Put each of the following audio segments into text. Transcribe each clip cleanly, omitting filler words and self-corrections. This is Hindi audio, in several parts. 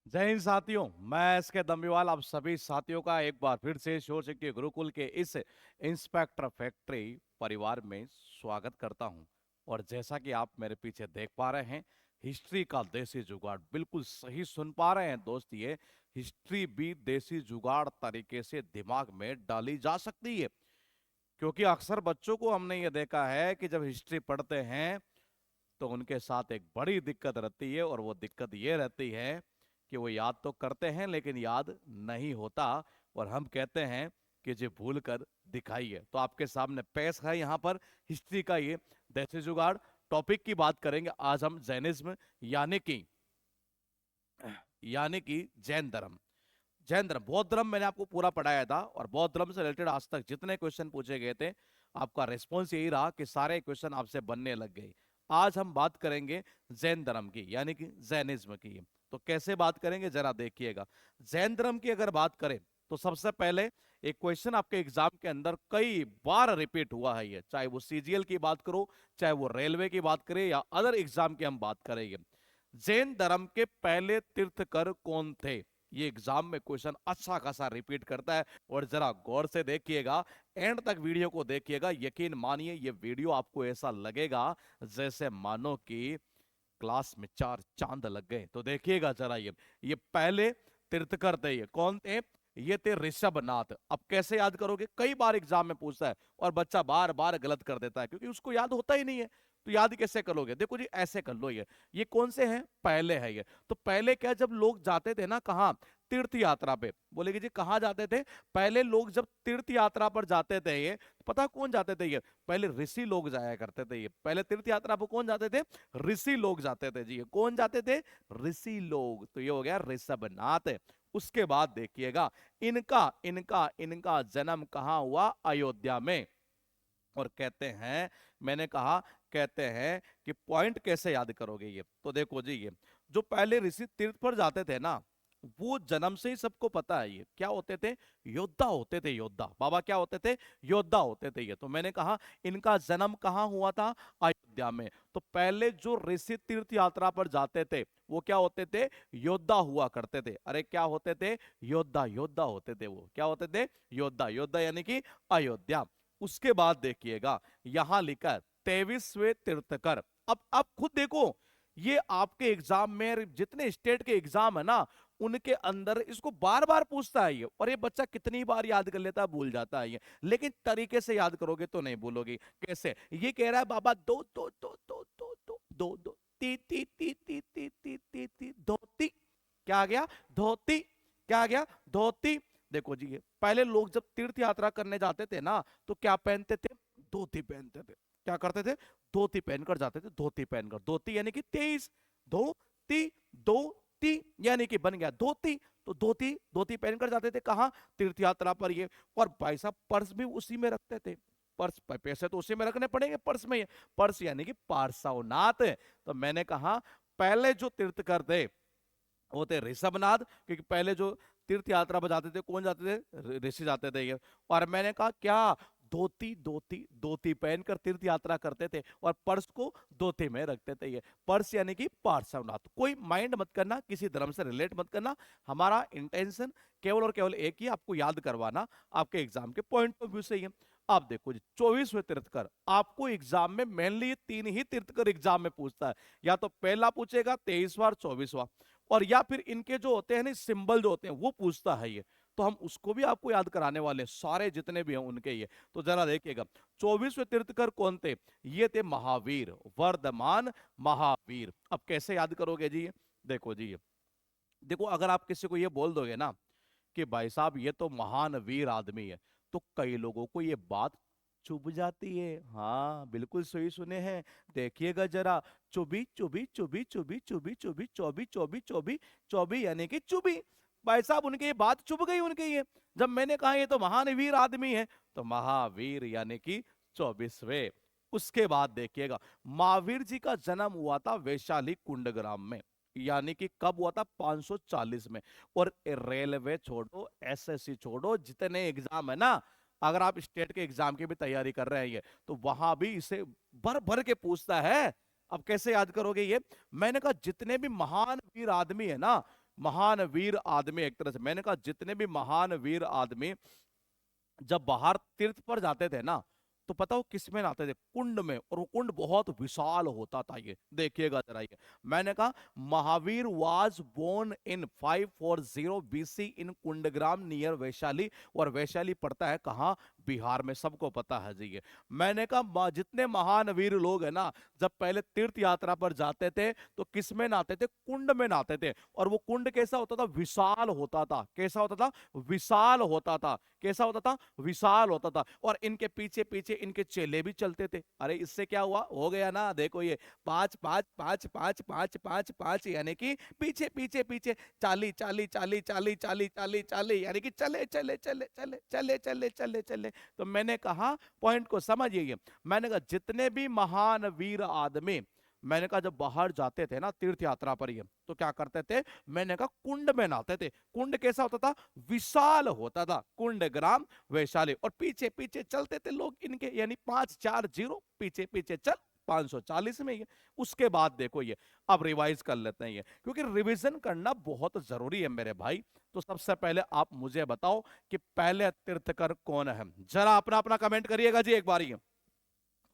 जय हिंद साथियों। मैं एस के दम्बीवाल आप सभी साथियों का एक बार फिर से शोर शक्ति गुरुकुल के इस इंस्पेक्टर फैक्ट्री परिवार में स्वागत करता हूं। और जैसा कि आप मेरे पीछे देख पा रहे हैं, हिस्ट्री का देसी जुगाड़ बिल्कुल सही सुन पा रहे हैं दोस्त। ये हिस्ट्री भी देसी जुगाड़ तरीके से दिमाग में डाली जा सकती है, क्योंकि अक्सर बच्चों को हमने ये देखा है कि जब हिस्ट्री पढ़ते हैं तो उनके साथ एक बड़ी दिक्कत रहती है, और वो दिक्कत ये रहती है कि वो याद तो करते हैं लेकिन याद नहीं होता। और हम कहते हैं कि जी भूल कर दिखाइए। तो आपके सामने पेश है यहाँ पर हिस्ट्री का ये देसी जुगाड़। टॉपिक की बात करेंगे आज हम जैनिज्म, यानी कि जैन धर्म। जैन धर्म, बौद्ध धर्म मैंने आपको पूरा पढ़ाया था, और बौद्ध धर्म से रिलेटेड आज तक जितने क्वेश्चन पूछे गए थे आपका रिस्पॉन्स यही रहा कि सारे क्वेश्चन आपसे बनने लग गए। आज हम बात करेंगे जैन धर्म की, यानी कि जैनिज्म की। तो कैसे बात करेंगे जरा देखिएगा। जैन धर्म की अगर बात करें तो सबसे पहले एक क्वेश्चन आपके एग्जाम के अंदर कई बार रिपीट हुआ है, ये चाहे वो सीजीएल की बात करो, चाहे वो रेलवे की बात करें, या अदर एग्जाम की हम बात करेंगे। जैन धर्म के पहले तीर्थकर कौन थे? ये एग्जाम में क्वेश्चन अच्छा खासा रिपीट करता है। और जरा गौर से देखिएगा, एंड तक वीडियो को देखिएगा। यकीन मानिए ये वीडियो आपको ऐसा लगेगा जैसे मानो कि क्लास में चार चांद लग गए। तो देखिएगा जरा, ये पहले तीर्थकर थे। ये कौन थे? ये थे ऋषभनाथ। अब कैसे याद करोगे? कई बार एग्जाम में पूछता है और बच्चा बार बार गलत कर देता है क्योंकि उसको याद होता ही नहीं है। तो याद कैसे करोगे? देखो जी, ऐसे कर लो। ये कौन से हैं? पहले है ये। तो पहले क्या, जब लोग जाते थे ना, कहाँ? तीर्थ यात्रा पे। बोलेगे जी कहाँ जाते थे? पहले लोग जब तीर्थ यात्रा पर जाते थे, ये पता कौन जाते थे? ये पहले ऋषि लोग जाया करते थे। ये पहले तीर्थ यात्रा पर कौन जाते थे? ऋषि लोग जाते थे जी। कौन जाते थे? ऋषि लोग। तो ये हो गया ऋषभनाथ। उसके बाद देखिएगा, इनका इनका इनका जन्म कहाँ हुआ? अयोध्या में। और कहते हैं, मैंने कहा कहते हैं कि पॉइंट कैसे याद करोगे? ये तो देखो जी, ये जो पहले ऋषि तीर्थ पर जाते थे ना, वो जन्म से ही सबको पता है ये क्या होते थे? योद्धा होते थे। योद्धा बाबा क्या होते थे? योद्धा होते थे ये। तो मैंने कहा इनका जन्म कहाँ हुआ था? अयोध्या में। तो पहले जो ऋषि तीर्थ यात्रा पर जाते थे वो क्या होते थे? योद्धा हुआ करते थे। अरे क्या होते थे? योद्धा। योद्धा होते थे वो। क्या होते थे? योद्धा। योद्धा यानी कि अयोध्या। उसके बाद देखिएगा, यहां लिखा है 23वें तीर्थकर। अब खुद देखो, ये आपके एग्जाम में जितने स्टेट के एग्जाम है ना, उनके अंदर इसको बार बार पूछता है ये। और ये बच्चा कितनी बार याद कर लेता है, भूल जाता है ये। लेकिन तरीके से याद करोगे तो नहीं भूलोगे। कैसे? ये कह रहा है बाबा दो दो दो दो दो दो दो दो ती ती ती ती ती ती ती ती धोती। क्या आ गया? धोती। क्या आ गया? धोती। देखो जी, ये पहले लोग जब तीर्थ यात्रा करने जाते थे ना, तो क्या पहनते थे? धोती पहनते थे। क्या करते थे? धोती पहनकर जाते थे। धोती पहनकर, धोती यानी कि 23। धोती, धोती यानी कि बन गया धोती। तो धोती धोती पहनकर जाते थे कहाँ? तीर्थ यात्रा पर ये। और भाई साहब पर्स भी उसी में रखते थे। पर्स, पैसे तो उसी में रखने पड़ेंगे, पर्स में। पर्स यानी कि पार्श्वनाथ। तो मैंने कहा पहले जो तीर्थकर थे वो थे ऋषभनाथ, क्योंकि पहले जो तीर्थ यात्रा पर जाते थे कौन जाते थे? ऋषि जाते थे ये। और मैंने कहा क्या? धोती धोती धोती पहनकर तीर्थ यात्रा करते थे, और पर्स को धोती में रखते थे ये। पर्स यानी कि पार्श्वनाथ। कोई माइंड मत करना, किसी धर्म से रिलेट मत करना। हमारा इंटेंशन केवल और केवल एक ही, आपको याद करवाना आपके एग्जाम के पॉइंट ऑफ व्यू से ही है। आप देखो जी, 24वें तीर्थकर। आपको एग्जाम में मेनली तीन ही तीर्थकर एग्जाम में पूछता है। या तो पहला पूछेगा 23वां, 24वां, और या फिर इनके जो होते हैं ना सिंबल जो होते हैं वो पूछता है ये। तो हम उसको भी आपको याद कराने वाले हैं, सारे जितने भी हैं उनके ये। तो जरा देखिएगा, 24वें तीर्थकर कौन थे? ये थे महावीर, वर्धमान महावीर। अब कैसे याद करोगे जी? देखो जी, देखो अगर आप किसी को ये बोल दोगे ना कि भाई साहब ये तो महान वीर आदमी है, तो कई लोगों को ये बात चुभ जाती है। हाँ बिल्कुल सही सुने हैं। देखिएगा जरा, चुबी चुबी चुबी चुबी चुबी चुबी चौबी चौबी चौबी चौबी यानी कि चुबी। भाई साहब उनके ये बात चुभ गई उनके ये। जब मैंने कहा ये तो महान वीर आदमी है, तो महावीर यानी कि 24वें। उसके बाद देखिएगा, महावीर जी का जन्म हुआ था वैशाली कुंडग्राम में। यानी कि कब हुआ था? 540 में। और रेलवे छोड़ो, एसएससी छोड़ो, जितने एग्जाम है ना, अगर आप स्टेट के एग्जाम की भी तैयारी कर रहे हैं तो वहां भी इसे भर भर के पूछता है। अब कैसे याद करोगे ये? मैंने कहा जितने भी महान वीर आदमी है ना, महान वीर आदमी, एक तरह से मैंने कहा जितने भी महान वीर आदमी जब बाहर तीर्थ पर जाते थे ना, तो पता हो किस में नहाते थे? कुंड में। और वो कुंड बहुत विशाल होता था, ये देखिएगा जरा। ये मैंने कहा Mahavir was born in 540 BC in Kundagram near Vaishali. और वैशाली पड़ता है कहाँ? बिहार में, सबको पता है जी ये। मैंने कहा जितने महान वीर लोग हैं ना, जब पहले तीर्थ यात्रा पर जाते थे तो किस में नहाते थे? कुंड में नहाते थे। और वो कुंड कैसा होता था? विशाल होता था। कैसा होता था? विशाल होता था। कैसा होता था? विशाल होता था। और इनके पीछे पीछे इनके चेले भी चलते थे। अरे इससे क्या हुआ? हो गया ना, देखो ये 5 5 5 5 5 5 5 यानी कि पीछे पीछे पीछे 40 40 40 40 40 40 यानी कि चले चले चले चले चले चले चले चले। तो मैंने कहा पॉइंट को समझिए। मैंने कहा जितने भी महान वीर आदमी, मैंने कहा जब बाहर जाते थे ना तीर्थ यात्रा पर, ये तो क्या करते थे? मैंने कहा कुंड में नहाते थे। कुंड कैसा होता था? विशाल होता था। कुंड ग्राम वैशाली। और पीछे पीछे चलते थे लोग इनके, यानी 540 पीछे पीछे चल 540 में। ये उसके बाद देखो ये, अब रिवाइज कर लेते हैं ये, क्योंकि रिवीजन करना बहुत जरूरी है मेरे भाई। तो सबसे पहले आप मुझे बताओ कि पहले तीर्थकर कौन है? जरा अपना अपना कमेंट करिएगा जी एक बार ये,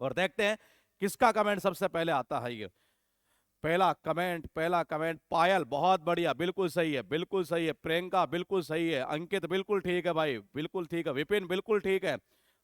और देखते हैं किसका कमेंट सबसे पहले आता है। ये पहला कमेंट पायल, बहुत बढ़िया, बिल्कुल सही है, बिल्कुल सही है। प्रियंका बिल्कुल सही है। अंकित बिल्कुल ठीक है भाई, बिल्कुल ठीक है। विपिन बिल्कुल ठीक है।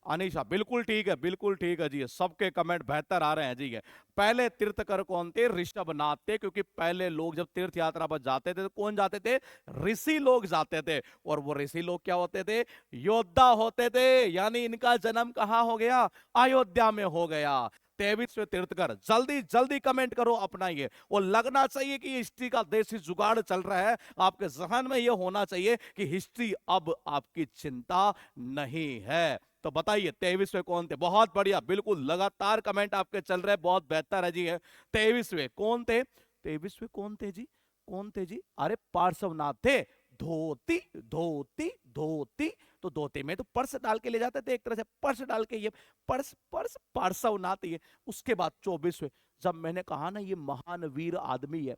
अनीशा बिल्कुल ठीक है, बिल्कुल ठीक है जी। सबके कमेंट बेहतर आ रहे हैं जी। ये पहले तीर्थकर कौन थे? ऋषभनाथ थे। क्योंकि पहले लोग जब तीर्थ यात्रा पर जाते थे तो कौन जाते थे? ऋषि लोग जाते थे। और वो ऋषि लोग क्या होते थे? योद्धा होते थे। यानी इनका जन्म कहाँ हो गया? अयोध्या में हो गया। 23वें तीर्थकर। जल्दी जल्दी कमेंट करो अपना ये। और लगना चाहिए कि हिस्ट्री का देसी जुगाड़ चल रहा है। आपके जहन में ये होना चाहिए कि हिस्ट्री अब आपकी चिंता नहीं है। तो बताइए 23वें कौन थे? बहुत बढ़िया, बिल्कुल लगातार कमेंट आपके चल रहे हैं, बहुत बेहतर है जी। है 23वें कौन थे? 23वें कौन थे जी? कौन थे जी? अरे पार्श्वनाथ थे। धोती धोती धोती। तो धोती में तो पर्स डाल के ले जाते थे, एक तरह से पर्स डाल के। ये पर्स पर्स पार्श्वनाथ। ये उसके बाद 24वें, जब मैंने कहा ना ये महान वीर आदमी है,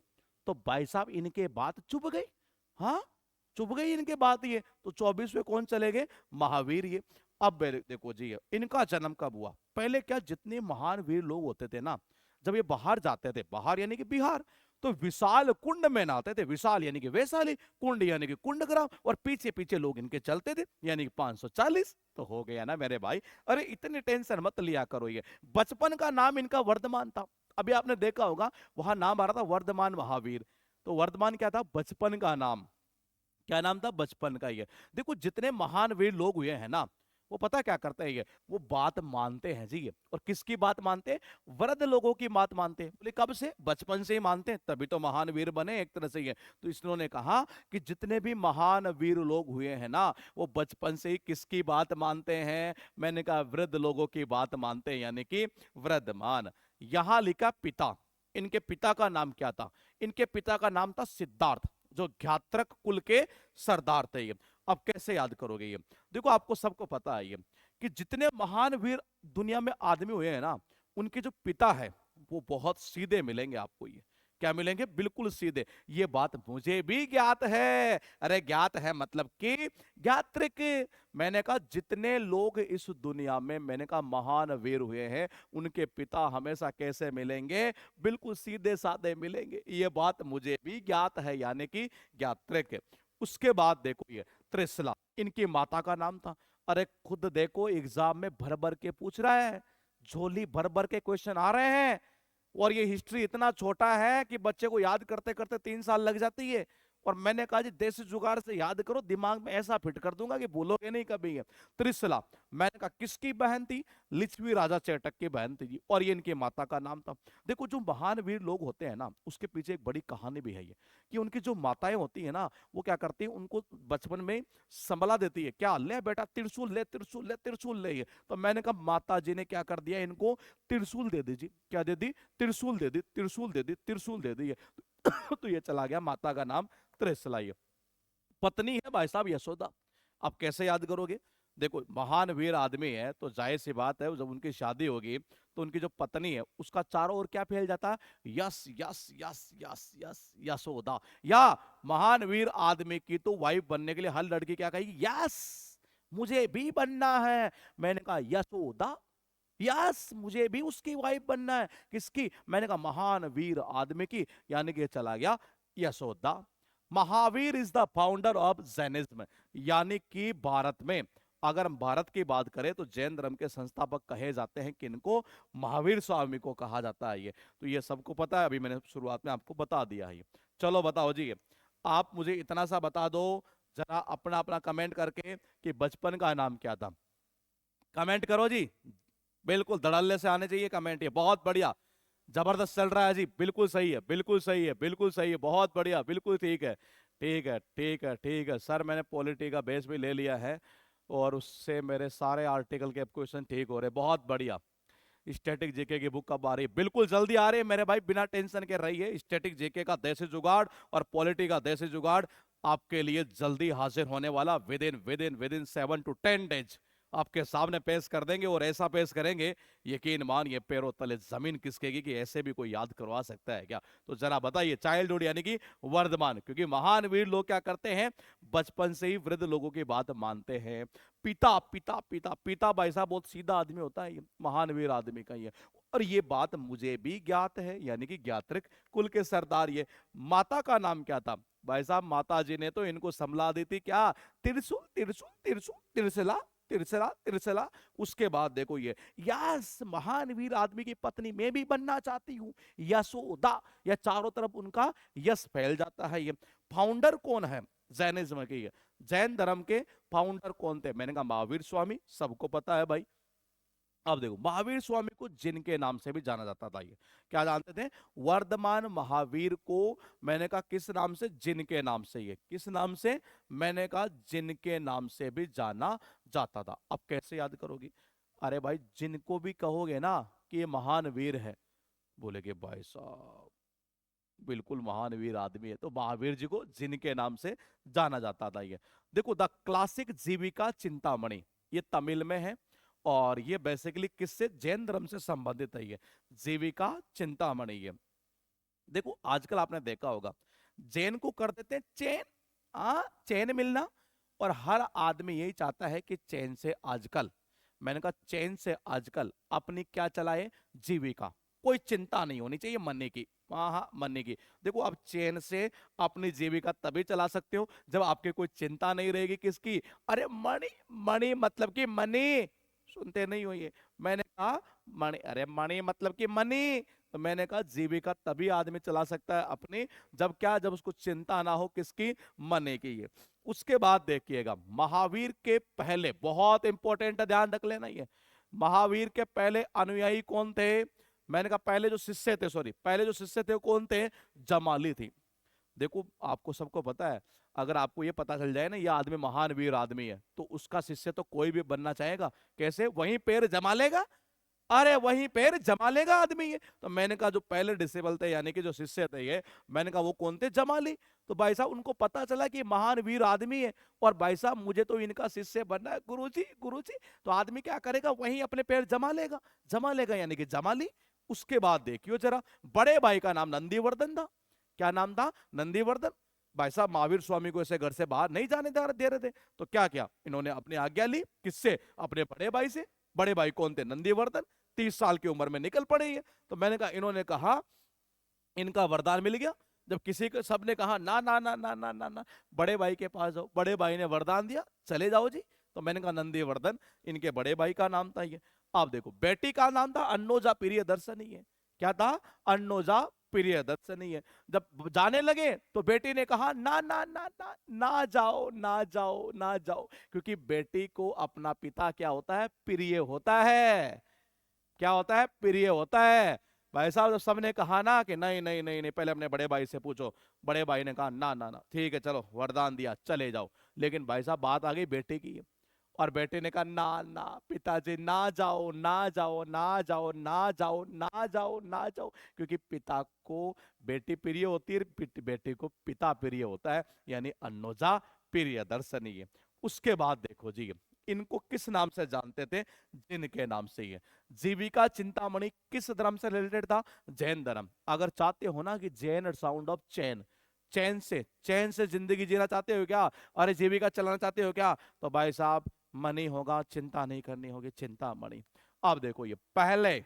तो भाई साहब इनके बात चुप गई। हाँ, चुप गई इनके बात ये। तो 24वें कौन चले गए? महावीर ये। अब देखो जी, इनका जन्म कब हुआ? पहले क्या जितने महान वीर लोग होते थे ना, जब ये बाहर जाते थे, बाहर यानी कि बिहार, तो विशाल कुंड में नहाते थे। विशाल यानी कि वैशाली, कुंड यानी कि कुंडग्राम, और पीछे पीछे लोग इनके चलते थे, यानी कि 540। तो हो गया ना मेरे भाई। अरे इतनी टेंशन मत लिया करो। ये बचपन का नाम इनका वर्धमान था। अभी आपने देखा होगा वहां नाम आ रहा था वर्धमान महावीर। तो वर्धमान क्या था? बचपन का नाम। क्या नाम था? बचपन का। ये देखो जितने महान वीर लोग हुए हैं ना, वो पता क्या करते हैं? ये वो बात मानते हैं जी। ये और किसकी बात मानते हैं? वृद्ध लोगों की बात मानते हैं। बोले कब से? बचपन से ही मानते हैं, तभी तो महान वीर बने एक तरह से। ये तो इन्होंने कहा कि जितने भी महान वीर लोग हुए हैं ना, वो बचपन से ही किसकी बात मानते हैं? मैंने कहा वृद्ध लोगों की बात मानते हैं, यानी कि वृद्धमान। यहां लिखा पिता। इनके पिता का नाम क्या था? इनके पिता का नाम था सिद्धार्थ, जो घात्रक कुल के सरदार थे। ये अब कैसे याद करोगे? ये देखो आपको सबको पता है ये, कि जितने महान वीर दुनिया में आदमी हुए हैं ना, उनके जो पिता है वो बहुत सीधे मिलेंगे आपको। ये क्या मिलेंगे? बिल्कुल सीधे। ये बात मुझे भी ज्ञात है। अरे ज्ञात है मतलब कि ज्ञात्रिक। मैंने कहा जितने लोग इस दुनिया में, मैंने कहा महान वीर हुए हैं, उनके पिता हमेशा कैसे मिलेंगे? बिल्कुल सीधे साधे मिलेंगे। ये बात मुझे भी ज्ञात है, यानी कि ज्ञात्रिक। उसके बाद देखो ये त्रिशला, इनकी माता का नाम था। अरे खुद देखो एग्जाम में भर भर के पूछ रहा है, झोली भर भर के क्वेश्चन आ रहे हैं। और ये हिस्ट्री इतना छोटा है कि बच्चे को याद करते करते 3 साल लग जाती है। और मैंने कहा जी देसी जुगाड़ से याद करो, दिमाग में ऐसा फिट कर दूंगा कि भूलोगे नहीं कभी। है त्रिशला। मैंने कहा किसकी बहन थी? लिच्छवी राजा चेटक की बहन थी जी। और ये इनकी माता का नाम था। देखो जो महान वीर लोग होते हैं ना, उसके पीछे एक बड़ी कहानी भी है। ये कि उनकी जो माताएं होती है ना, वो क्या करती है, उनको बचपन में संभला देती है। क्या ले बेटा, त्रिशूल ले, त्रिशूल ले, त्रिशूल ले। ये तो मैंने कहा माता जी ने क्या कर दिया, इनको त्रिशूल दे दी जी। क्या दे दी? त्रिशूल दे दी, त्रिशूल दे दी, त्रिशूल दे दी। ये तो ये चला गया, माता का नाम त्रिशला। ये पत्नी है भाई साहब यशोदा। आप कैसे याद करोगे? देखो महान वीर आदमी है तो जाहिर सी बात है, जब उनकी शादी होगी तो उनकी जो पत्नी है उसका चारों ओर क्या फैल जाता है, yes yes yes yes yes Yashoda. या महान वीर आदमी की तो वाइफ बनने के लिए हर लड़की क्या कहेगी, यस मुझे भी बनना है। मैंने कहा यशोदा, यस मुझे भी उसकी वाइफ बनना है। किसकी? मैंने कहा महान वीर आदमी की, यानी कि चला गया Yashoda. Mahavir is the founder of Jainism, यानी कि भारत में अगर हम भारत की बात करें तो जैन धर्म के संस्थापक कहे जाते हैं किनको? महावीर स्वामी को कहा जाता है। ये तो ये सबको पता है, अभी मैंने शुरुआत में आपको बता दिया है। चलो बताओ जी, आप मुझे इतना सा बता दो जरा अपना अपना कमेंट करके कि बचपन का नाम क्या था। कमेंट करो जी, बिल्कुल धड़ल्ले से आने चाहिए कमेंट। ये बहुत बढ़िया, जबरदस्त चल रहा है जी, बिल्कुल सही है, बिल्कुल सही है, बिल्कुल सही है, बहुत बढ़िया, बिल्कुल ठीक है, ठीक है, ठीक है, ठीक है सर। मैंने पॉलिटी का बेस भी ले लिया है और उससे मेरे सारे आर्टिकल के क्वेश्चन ठीक हो रहे, बहुत बढ़िया। स्टैटिक जेके की बुक कब आ रही है? बिल्कुल जल्दी आ रही है मेरे भाई, बिना टेंशन के रहिए। स्टैटिक जेके का देसी जुगाड़ और पॉलिटी का देसी जुगाड़ आपके लिए जल्दी हाजिर होने वाला, विद इन 7 to 10 डेज आपके सामने पेश कर देंगे। और ऐसा पेश करेंगे, यकीन मानिए पैरों तले जमीन खिसकेगी कि ऐसे भी कोई याद करवा सकता है क्या। तो जरा बताइए, चाइल्डहुड यानी कि वर्धमान, क्योंकि महान वीर लोग क्या करते हैं, बचपन से ही वृद्ध लोगों की बात मानते हैं। पिता पिता पिता पिता भाई साहब बहुत सीधा आदमी होता है, ये महान वीर आदमी का ही है। और ये बात मुझे भी ज्ञात है, यानी कि ज्ञात्रिक कुल के सरदार ये। माता का नाम क्या था भाई साहब? माता जी ने तो इनको समला दी थी क्या, तिरसुल तिरसुल तिरसुल तिरसला तिरसला तिरसला। उसके बाद देखो ये, यस महान वीर आदमी की पत्नी मैं भी बनना चाहती हूँ, यशोदा। या चारों तरफ उनका यश फैल जाता है। ये फाउंडर कौन है जैनिज्म के? ये जैन धर्म के फाउंडर कौन थे? मैंने कहा महावीर स्वामी, सबको पता है भाई। अब देखो, महावीर स्वामी को जिन के नाम से भी जाना जाता था। ये क्या जानते थे? वर्धमान महावीर को मैंने कहा किस नाम से? जिन के नाम से। ये किस नाम से? मैंने कहा जिन के नाम से भी जाना जाता था। अब कैसे याद करोगी? अरे भाई जिनको भी कहोगे ना कि ये महान वीर है, बोलेगे भाई साहब बिल्कुल महान वीर आदमी है, तो महावीर जी को जिनके नाम से जाना जाता था। ये देखो, द क्लासिक जीविका चिंतामणि, ये तमिल में है और ये बेसिकली किससे? जैन धर्म से संबंधित है। ये जीविका चिंतामणि। ये देखो, आजकल आपने देखा होगा जैन को कर देते हैं चैन, चैन मिलना। और हर आदमी यही चाहता है कि चैन से आजकल, मैंने कहा चैन से आजकल अपनी क्या चलाए? जीविका। कोई चिंता नहीं होनी चाहिए मरने की। हाँ हाँ, मरने की। देखो, आप चैन से अपनी जीविका तभी चला सकते हो जब आपके कोई चिंता नहीं रहेगी। किसकी? अरे मणि, मणि मतलब कि मनी। सुनते नहीं हो ये? मैंने कहा मणि, अरे मणि मतलब कि मनी। तो मैंने कहा जीविका तभी आदमी चला सकता है अपनी, जब क्या? जब उसको चिंता ना हो किसकी? मनी की। ये उसके बाद देखिएगा, महावीर के पहले, बहुत इंपॉर्टेंट है ध्यान रख लेना, ये महावीर के पहले अनुयायी कौन थे? मैंने कहा पहले जो शिष्य थे, सॉरी, पहले जो शिष्य थे वो कौन थे? जमाली थी। देखो आपको सबको पता है, अगर आपको ये पता चल जाए ना ये आदमी महान वीर आदमी है, तो उसका शिष्य तो कोई भी बनना चाहेगा। कैसे? वहीं पैर जमा लेगा। अरे वहीं पैर जमा लेगा आदमी ये। तो मैंने कहा जो पहले डिसेबल थे यानी कि जो शिष्य थे ये, मैंने कहा वो कौन थे? जमाली। तो भाई साहब उनको पता चला कि महान वीर आदमी है और भाई साहब मुझे तो इनका शिष्य बनना है, गुरुजी गुरुजी। तो आदमी क्या करेगा? वहीं अपने पैर जमा लेगा, जमा लेगा यानी कि जमाली। उसके बाद देखियो जरा, बड़े भाई का नाम नंदीवर्धन था। क्या नाम था? नंदीवर्धन। भाई साहब महावीर स्वामी को ऐसे घर से बाहर नहीं जाने दे रहे थे, तो क्या किया इन्होंने? अपनी आज्ञा ली किससे? अपने बड़े भाई से। बड़े भाई कौन थे? नंदीवर्धन। 30 साल की उम्र में निकल पड़े ये। तो मैंने कहा, इन्होंने कहा इनका वरदान मिल गया। जब किसी को सबने कहा ना ना ना ना ना ना ना, बड़े भाई के पास जाओ, बड़े भाई ने वरदान दिया, चले जाओ जी। तो मैंने कहा नंदीवर्धन इनके बड़े भाई का नाम था। ये आप देखो, बेटी का नाम था अन्नोजा प्रिय दर्शनी है। क्या था? अन्नोजा प्रिय दर्शनी है। जब जाने लगे तो बेटी ने कहा ना ना ना ना ना जाओ ना जाओ ना जाओ, क्योंकि बेटी को अपना पिता क्या होता है? प्रिय होता है। क्या होता है? प्रिय होता है। भाई साहब जब सबने कहा ना कि नहीं नहीं नहीं नहीं, पहले अपने बड़े भाई से पूछो, बड़े भाई ने कहा ना ना ना, ठीक है चलो वरदान दिया चले जाओ। लेकिन भाई साहब बात आ गई बेटे की, और बेटे ने कहा ना ना पिताजी ना जाओ ना जाओ ना जाओ ना जाओ ना जाओ ना जाओ, क्योंकि पिता को बेटी प्रिय होती है, बेटे को पिता प्रिय होता है, यानी अन्नोजा प्रिय दर्शनीय। उसके बाद देखो जी, इनको किस नाम से जानते थे? जिन के नाम से ही है। जीविका चिंतामणि किस धर्म से रिलेटेड था? जैन धर्म। अगर चाहते हो ना कि जैन साउंड ऑफ चैन, चैन से जिंदगी जीना चाहते हो क्या? अरे जीविका चलाना चाहते हो क्या? तो भाई साहब मनी होगा, चिंता नहीं करनी होगी, चिंतामणि। अब देखो ये पहले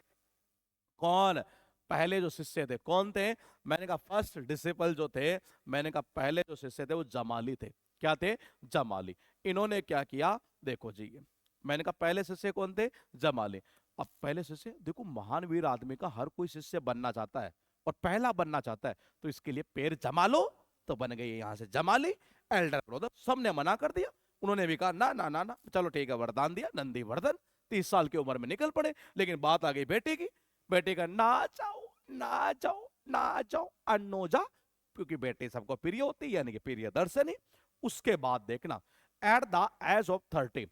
कौन, पहले जो शिष्य थे कौन थे? मैंने कहा फर्स्ट डिसिपल जो थे, मैंने कहा पहले जो शिष्य थे वो जमाली थे। क्या थे? जमाली। इन्होंने क्या किया? देखो जी, मैंने कहा पहले शिष्य कौन थे? जमाली। अब पहले शिष्य देखो, महान वीर आदमी का हर कोई शिष्य बनना चाहता है और पहला बनना चाहता है, तो इसके लिए पैर जमा लो, तो बन गई यहां से जमाली एल्डर ब्रदर। सबने मना कर दिया, उन्होंने भी कहा ना ना ना ना, चलो ठीक है, वरदान दिया नंदी वर्धन। 30 साल की उम्र में निकल पड़े। लेकिन बात आ गई बेटे की, बेटे का ना जाओ ना जाओ ना जाओ अनोजा, क्योंकि बेटे सबको प्रिय होती है, यानी कि प्रिय दर्शनी। उसके बाद देखना, एट द एज ऑफ 30,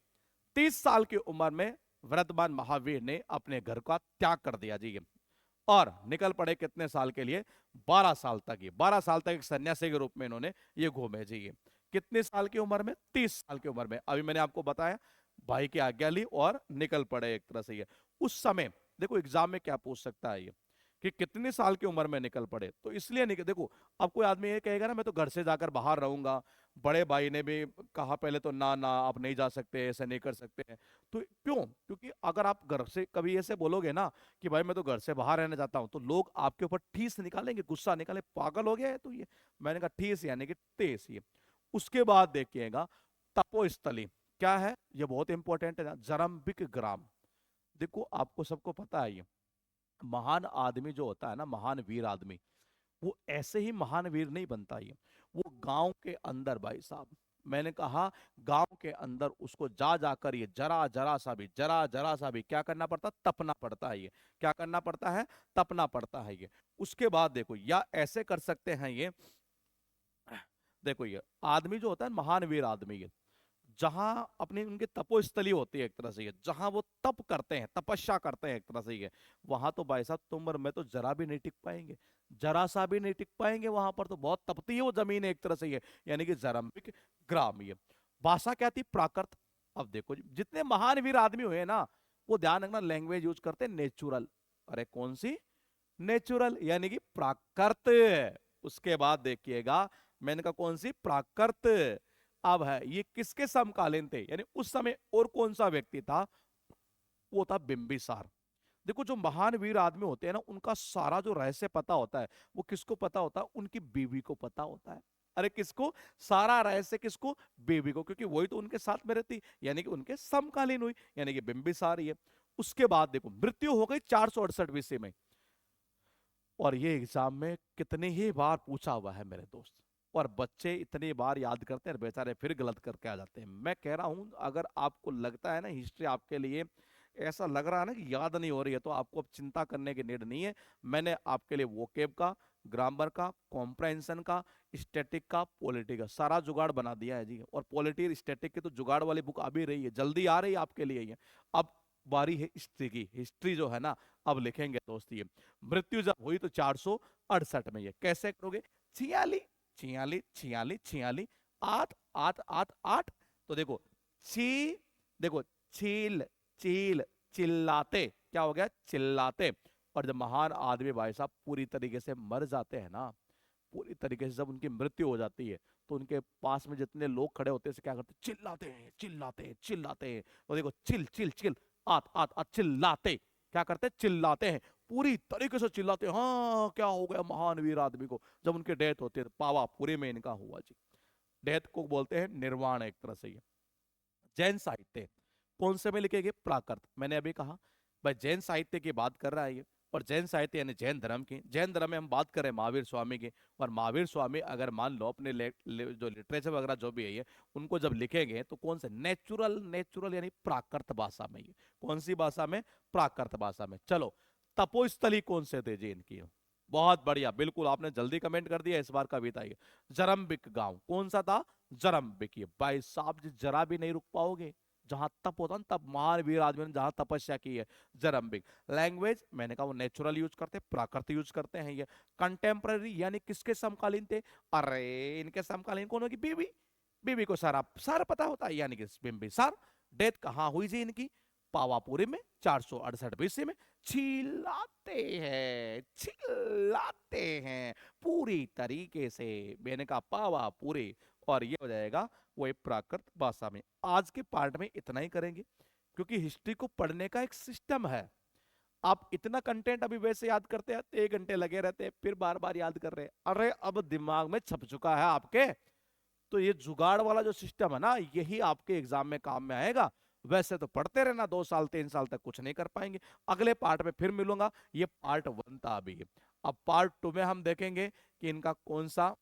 30 साल की उम्र में वर्धमान महावीर ने अपने घर का त्याग कर दिया जी, और निकल पड़े कितने साल के लिए? 12 साल तक। ये 12 साल तक एक सन्यासी के रूप में इन्होंने ये घूमे जी। ये कितने साल की उम्र में? 30 साल की उम्र में। अभी मैंने आपको बताया भाई की आज्ञा ली और निकल पड़े एक तरह से। ये उस समय देखो एग्जाम में क्या पूछ सकता है ये, कि कितने साल की उम्र में निकल पड़े, तो इसलिए निकल, देखो अब कोई आदमी ये कहेगा ना मैं तो घर से जाकर बाहर रहूंगा, बड़े भाई ने भी कहा पहले तो ना ना आप नहीं जा सकते, ऐसे नहीं कर सकते हैं। तो क्यों? क्योंकि अगर आप घर से कभी ऐसे बोलोगे ना कि भाई मैं तो घर से बाहर रहना चाहता हूं, तो लोग आपके ऊपर ठीस निकालेंगे, गुस्सा निकाले, पागल हो गया है तो ये। मैंने कहा ठीस यानी कि तेज ये। उसके बाद देखिएगा तपोस्थली क्या है, ये बहुत इंपॉर्टेंट है ना, जरंबिक ग्राम। देखो आपको सबको पता है ये महान आदमी जो होता है ना, महान वीर आदमी, वो ऐसे ही महान वीर नहीं बनता ये, वो गांव के अंदर भाई साहब, मैंने कहा गांव के अंदर उसको जा जाकर ये जरा जरा सा भी क्या करना पड़ता? तपना पड़ता है ये। क्या करना पड़ता है? तपना पड़ता है ये। उसके बाद देखो, या ऐसे कर सकते हैं ये, देखो ये आदमी जो होता है महान वीर आदमी, ये जहां अपनी उनकी तपोस्थली होती है एक तरह से, ये जहां वो तप करते हैं, तपस्या करते हैं एक तरह से, ये वहां तो भाई साहब तुम और मैं तो जरा भी नहीं टिक पाएंगे, जरा सा भी नहीं टिक पाएंगे। वहां पर तो बहुत तपती है वो जमीन एक तरह से, ये यानी कि जरंबिक ग्राम। ये भाषा क्या थी? प्राकृत। अब देखो जितने महान वीर आदमी हुए ना, वो ध्यान रखना लैंग्वेज यूज करते नेचुरल। अरे कौन सी? नेचुरल यानी कि प्राकृत। उसके बाद देखिएगा, मैंने कहा कौन सी? प्राकृत। अब है ये किसके समकालीन थे, यानी उस समय और कौन सा व्यक्ति था? वो था बिंबिसार। देखो जो महान वीर आदमी होते हैं ना, उनका सारा जो रहस्य पता होता है, वो किसको पता होता है? उनकी बीवी को पता होता है। अरे किसको? सारा रहस्य किसको? बीवी को, क्योंकि वही तो उनके साथ में रहती, यानी कि उनके समकालीन हुई, यानी कि बिंबिसार ये। उसके बाद देखो मृत्यु हो गई 468 BC में, और ये एग्जाम में कितनी ही बार पूछा हुआ है मेरे दोस्त, और बच्चे इतनी बार याद करते हैं बेचारे, फिर गलत करके आ जाते हैं। मैं कह रहा हूं अगर आपको लगता है ना हिस्ट्री आपके लिए ऐसा लग रहा है ना कि याद नहीं हो रही है, तो आपको अब चिंता करने की नीड नहीं है। मैंने आपके लिए वोकेब का, ग्रामर का, कॉम्प्रहेंशन का, स्टैटिक का, पॉलिटी का सारा जुगाड़ बना दिया है जी। और पॉलिटी स्टैटिक की तो जुगाड़ वाली बुक आ भी रही है, जल्दी आ रही है आपके लिए ये। अब बारी है हिस्ट्री की। हिस्ट्री जो है ना, अब लिखेंगे दोस्त ये। मृत्यु जब हुई तो 468 में, ये कैसे करोगे? छियाली छियाली छियाली छियाली, आठ आठ आठ आठ। तो देखो छी, देखो छील चील चिल्लाते, क्या हो गया? चिल्लाते। और जब महान आदमी भाई साहब पूरी तरीके से मर जाते हैं ना, पूरी तरीके से जब उनकी मृत्यु हो जाती है, तो उनके पास में जितने लोग खड़े होते हैं क्या करते हैं? चिल्लाते हैं चिल्लाते हैं चिल्लाते हैं। और देखो चिल चिल चिल, आत आत आत, चिल्लाते। क्या करते हैं? चिल्लाते हैं, पूरी तरीके से चिल्लाते हैं। हाँ क्या हो गया महान वीर आदमी को? जब उनकी डेथ होती है, पावा पूरी में इनका हुआ जी। डेथ को बोलते हैं निर्वाण एक तरह से। जैन साहित्य कौन से में लिखेंगे? प्राकृत। मैंने अभी कहा भाई जैन साहित्य की बात कर रहा है ये, और जैन साहित्य यानी जैन धर्म की। जैन धर्म में हम बात करें महावीर स्वामी की, और महावीर स्वामी अगर मान लो अपने जो लिटरेचर वगैरह जो भी है ये, उनको जब लिखेंगे तो कौन से? नेचुरल, नेचुरल यानी प्राकृत भाषा में। ये कौन सी भाषा में? प्राकृत भाषा में। चलो तपोस्थली कौन से थे जैन की? बहुत बढ़िया, बिल्कुल आपने जल्दी कमेंट कर दिया, इस बार कविता ये जरम्बिक गांव कौन सा था? जरम्बिक। ये भाई साहब जी जरा भी नहीं रुक पाओगे, जहां तप होता ना, तब महान वीर आदमी ने जहां तपस्या की है, जरम्बिक। लैंग्वेज मैंने कहा वो नेचुरल यूज करते, प्राकृत यूज करते हैं ये। कंटेम्पररी यानी किसके समकालीन थे? अरे इनके समकालीन कौन होगी? बीवी। बीवी को सारा सारा पता होता है, यानी कि बिंबिसार। डेथ कहाँ हुई जी इनकी? पावापुरी में 468 बीसी में। चिल्लाते हैं पूरी तरीके से। मैंने कहा पावापुरी, और ये हो जाएगा वही प्राकृत भाषा में। आज के पार्ट में इतना ही करेंगे, क्योंकि हिस्ट्री को पढ़ने का एक सिस्टम है। आप इतना कंटेंट अभी वैसे याद करते हैं, 1 घंटे लगे रहते हैं, फिर बार बार याद कर रहे हैं। अरे अब दिमाग में छप चुका है आपके। तो ये जुगाड़ वाला जो सिस्टम है ना, यही आपके एग्जाम में काम में आएगा। वैसे तो पढ़ते रहना 2 साल 3 साल तक कुछ नहीं कर पाएंगे। अगले पार्ट में फिर मिलूंगा। ये पार्ट 1 था अभी। अब पार्ट 2 में हम देखेंगे कि इनका कौन सा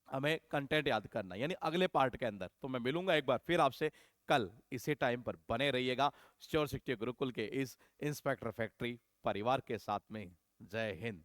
हमें कंटेंट याद करना है, यानी अगले पार्ट के अंदर। तो मैं मिलूंगा एक बार फिर आपसे कल इसी टाइम पर। बने रहिएगा श्योर शिक्षा गुरुकुल के इस इंस्पेक्टर फैक्ट्री परिवार के साथ में। जय हिंद।